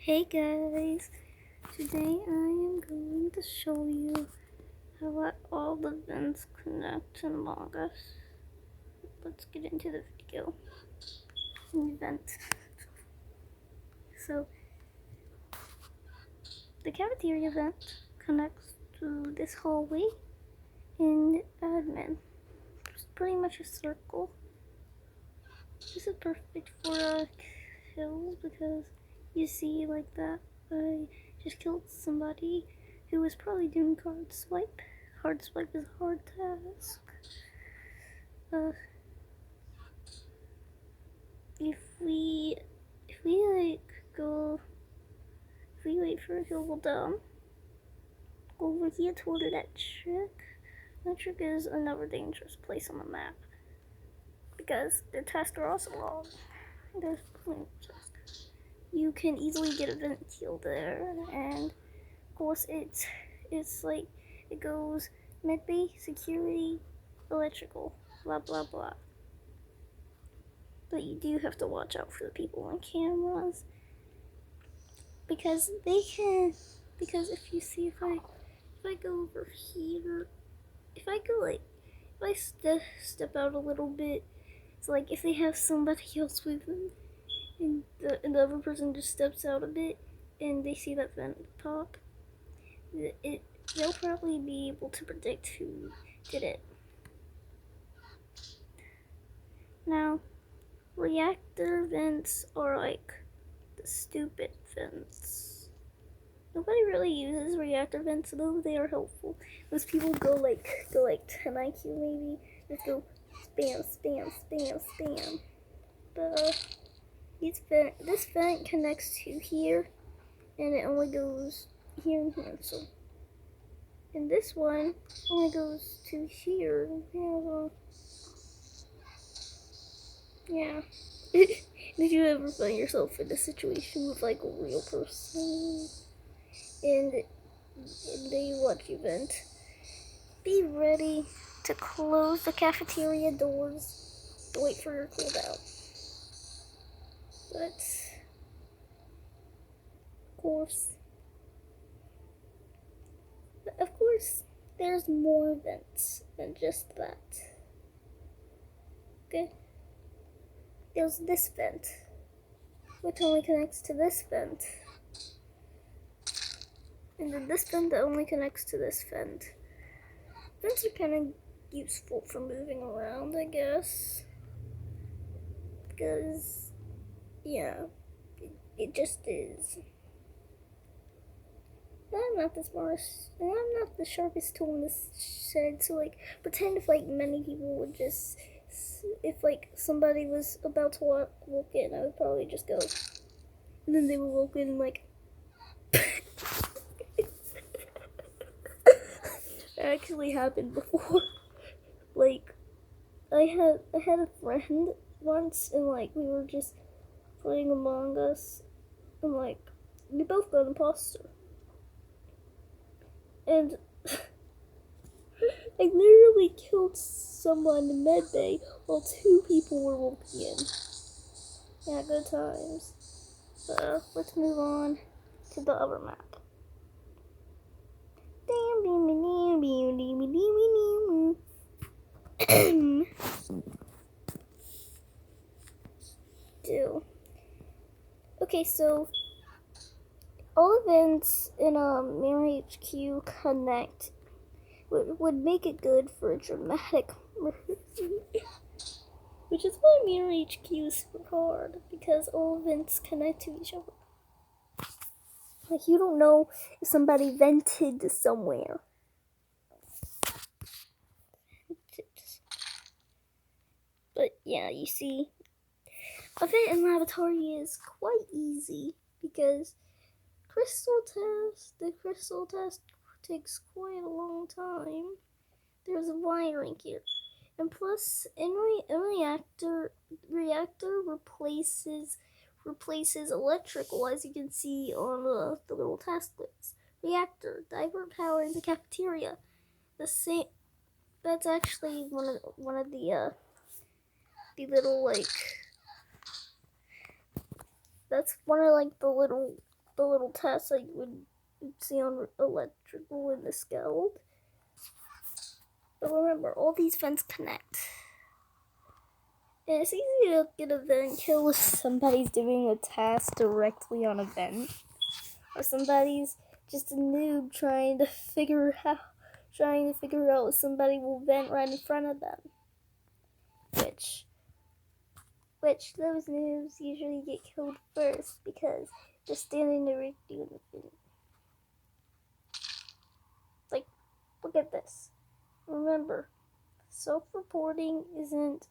Hey guys, today I am going to show you how all the vents connect in Among Us. Let's get into the video. Vent. So, the cafeteria vent connects to this hallway in admin. It's pretty much a circle. This is perfect for kills because you see like that I just killed somebody who was probably doing card swipe. Card swipe is a hard task. If we wait for it to go down, go over here to order that trick. That trick is another dangerous place on the map because the tests are also long. There's plenty of tests. You can easily get a vent kill there, and of course it's like it goes medbay, security, electrical, blah blah blah. But you do have to watch out for the people on cameras because if you see if I go over here, if I step out a little bit, it's like if they have somebody else with them and the other person just steps out a bit and they see that vent pop, they'll probably be able to predict who did it. Now, reactor vents are like the stupid vents. Nobody really uses reactor vents though. They are helpful. Most people go like 10 IQ maybe. Just go spam, spam, spam, spam. But this vent connects to here, and it only goes here and here. So, and this one only goes to here. Yeah. Did you ever find yourself in a situation with like a real person and they watch you vent? Be ready to close the cafeteria doors to wait for your cooldown. But of course, there's more vents than just that. Okay? There's this vent, which only connects to this vent. And then this vent that only connects to this vent. Vents are kind of useful for moving around, I guess. Because, yeah, it just is. I'm not the smartest, and I'm not the sharpest tool in this shed, so like, pretend if like many people would just, if like somebody was about to walk in, I would probably just go, and then they would walk in like, that actually happened before. Like, I had a friend once, and like, we were just playing Among Us, and like, we both got imposter. And I literally killed someone in medbay while two people were walking in. Yeah, good times. Let's move on to the other map. Okay, so all events in Mirror HQ Connect would make it good for a dramatic murder. Which is why Mirror HQ is super hard, because all events connect to each other. Like, you don't know if somebody vented somewhere. But yeah, you see, a vent in laboratory is quite easy, because the crystal test takes quite a long time. There's a wiring here. And plus, in reactor replaces electrical, as you can see on the little task list. Reactor, divert power in the cafeteria. The same. That's actually one of the little like. That's one of like the little the little tests that you would see on electrical in the Skeld. But remember, all these vents connect. And it's easy to get a vent kill if somebody's doing a task directly on a vent. Or somebody's just a noob trying to figure out if somebody will vent right in front of them. Which those noobs usually get killed first because they're standing there doing the thing. Like, look at this. Remember, self-reporting isn't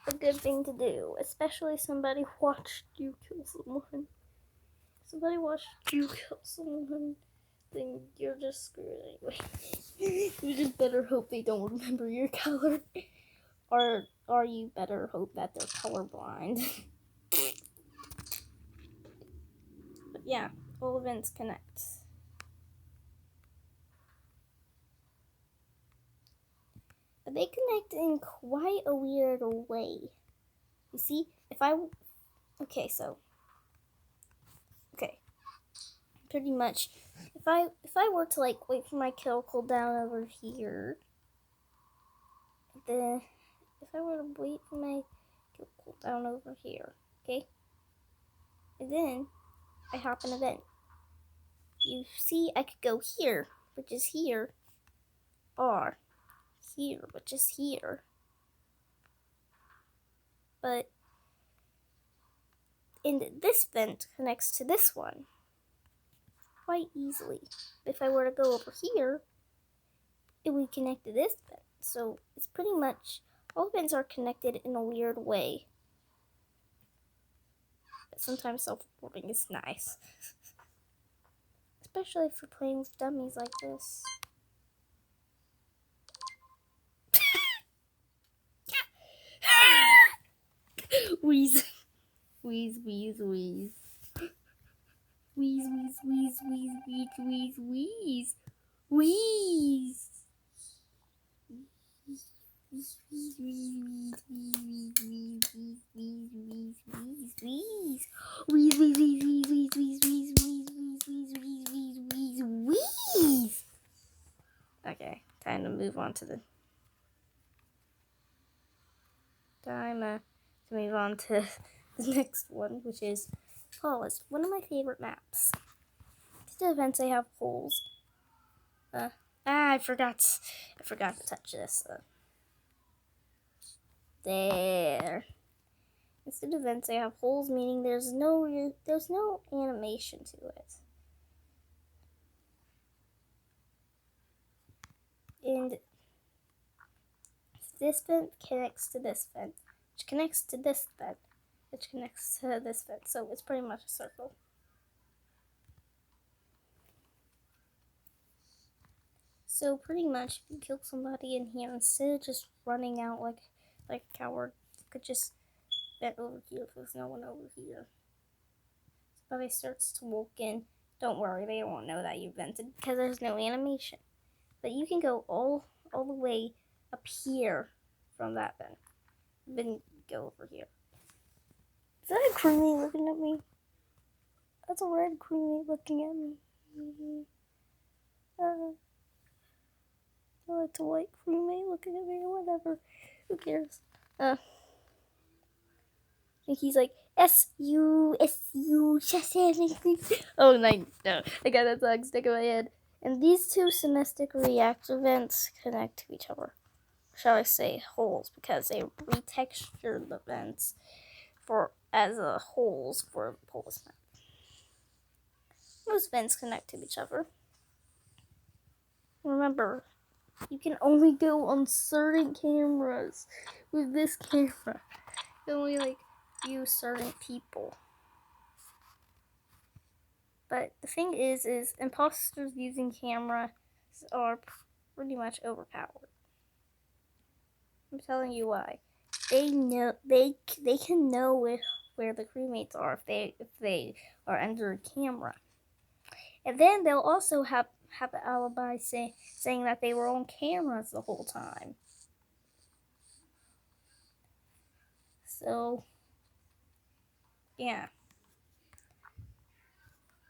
a good thing to do, especially if somebody watched you kill someone. If somebody watched you kill someone, then you're just screwed anyway. You just better hope they don't remember your color. Or you better hope that they're colorblind. But yeah, all events connect. But they connect in quite a weird way. You see, pretty much, if I were to like wait for my kill cooldown over here, then if I were to wait for my kill cooldown over here, okay, and then I hop an event. You see, I could go here, which is here, or here, which is here. But this vent connects to this one quite easily. If I were to go over here, it would connect to this vent. So it's pretty much, all vents are connected in a weird way. But sometimes self-reporting is nice. Especially if you're playing with dummies like this. Wheeze. Wheeze, wheeze, wheeze. Wheeze, wheeze, wheeze, wheeze, wheeze, wheeze, wheeze. Okay, time to move on to the next one, which is Paula's, one of my favorite maps. These events, they have holes. I forgot to touch this. There. Instead of vents, they have holes, meaning there's no animation to it. And this vent connects to this vent, which connects to this vent, which connects to this vent. So it's pretty much a circle. So pretty much, if you kill somebody in here, instead of just running out like a coward, you could just vent over here if there's no one over here. Somebody starts to walk in, don't worry, they won't know that you vented because there's no animation. But you can go all the way up here from that vent. Then go over here. Is that a crewmate looking at me? That's a red crewmate looking at me. Oh, it's a white crewmate looking at me or whatever. Who cares? And he's like, S-U, just anything. Oh, no, I got that song stuck in my head. And these two Semestic reactor vents connect to each other. Shall I say holes, because they retextured the vents as holes for Paula's map. Most vents connect to each other. Remember, you can only go on certain cameras with this camera. You can only use certain people. But the thing is imposters using cameras are pretty much overpowered. I'm telling you why. They know they can know where the crewmates are if they are under a camera, and then they'll also have an alibi saying that they were on cameras the whole time. So yeah.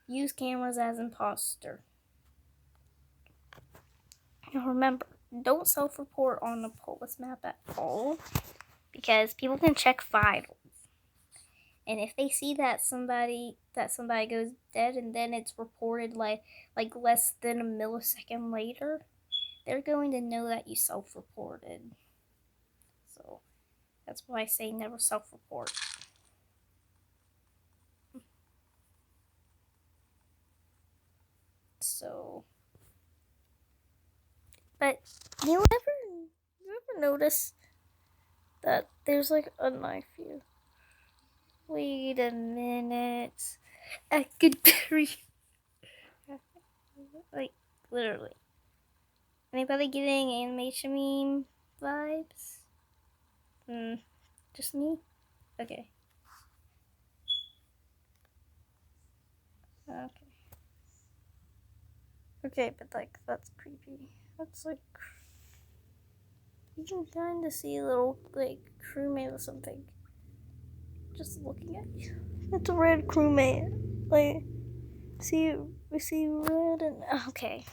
use cameras as imposter. Now remember, don't self-report on the police map at all, because people can check vitals. And if they see that somebody goes dead and then it's reported like less than a millisecond later, they're going to know that you self-reported. So that's why I say never self-report. So, but you ever notice that there's like a knife here? Wait a minute. I could like literally. Anybody getting animation meme vibes? Just me? Okay. Okay, but like that's creepy. That's like you can kind of see a little like crewmate or something. Just looking at you. It's a red crewmate. Like, we see red and okay.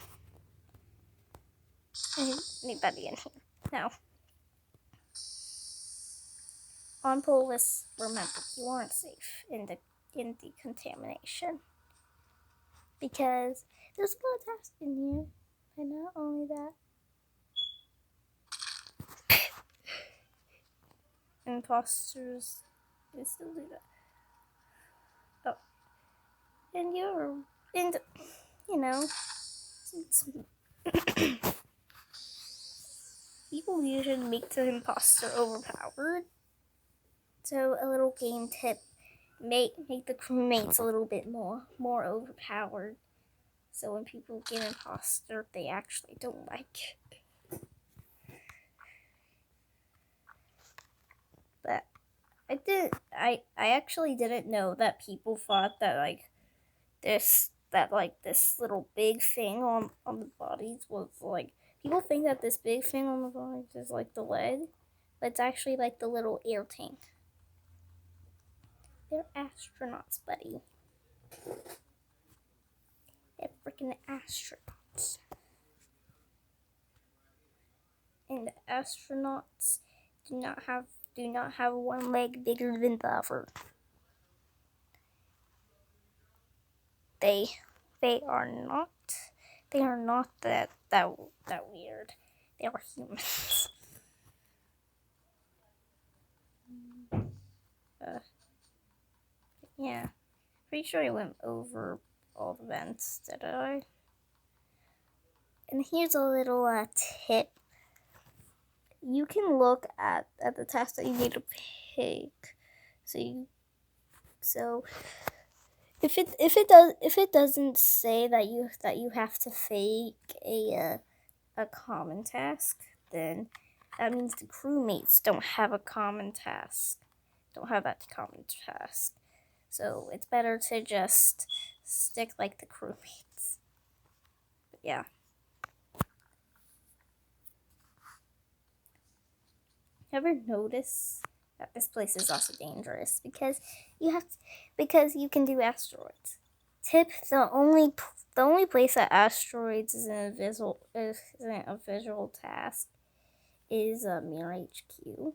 Anybody in here? No. On Polis, remember you aren't safe in decontamination because there's a lot of tasks in here, and not only that, imposters can still do that. Oh, and you're in, you know, people usually make the imposter overpowered. So a little game tip: make the crewmates a little bit more overpowered. So when people get imposter, they actually don't like it. But I actually didn't know that people thought that this little big thing on the bodies was like, people think that this big thing on the bodies is like the leg, but it's actually like the little air tank. They're astronauts, buddy. They're freaking astronauts. And the astronauts do not have one leg bigger than the other. They are not that weird. They are humans. Yeah. Pretty sure I went over all the vents, did I? And here's a little tip. You can look at the task that you need to pick. So if it doesn't say that you have to fake a common task, then that means the crewmates don't have a common task. Don't have that common task. So it's better to just stick like the crewmates. But yeah. Ever notice that this place is also dangerous because you can do asteroids. Tip: the only place that asteroids isn't a visual task is Mirror HQ.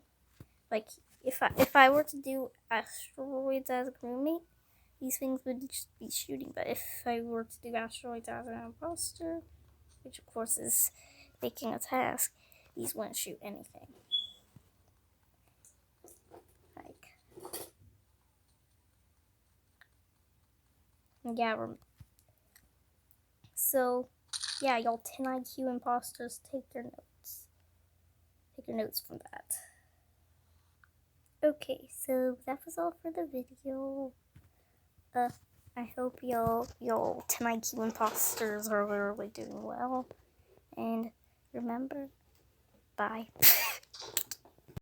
Like if I were to do asteroids as a crewmate, these things would just be shooting. But if I were to do asteroids as an imposter, which of course is making a task, these wouldn't shoot anything. Yeah. So, yeah, y'all 10 IQ imposters, take your notes. Take your notes from that. Okay, so that was all for the video. I hope y'all 10 IQ imposters are really doing well. And remember, bye.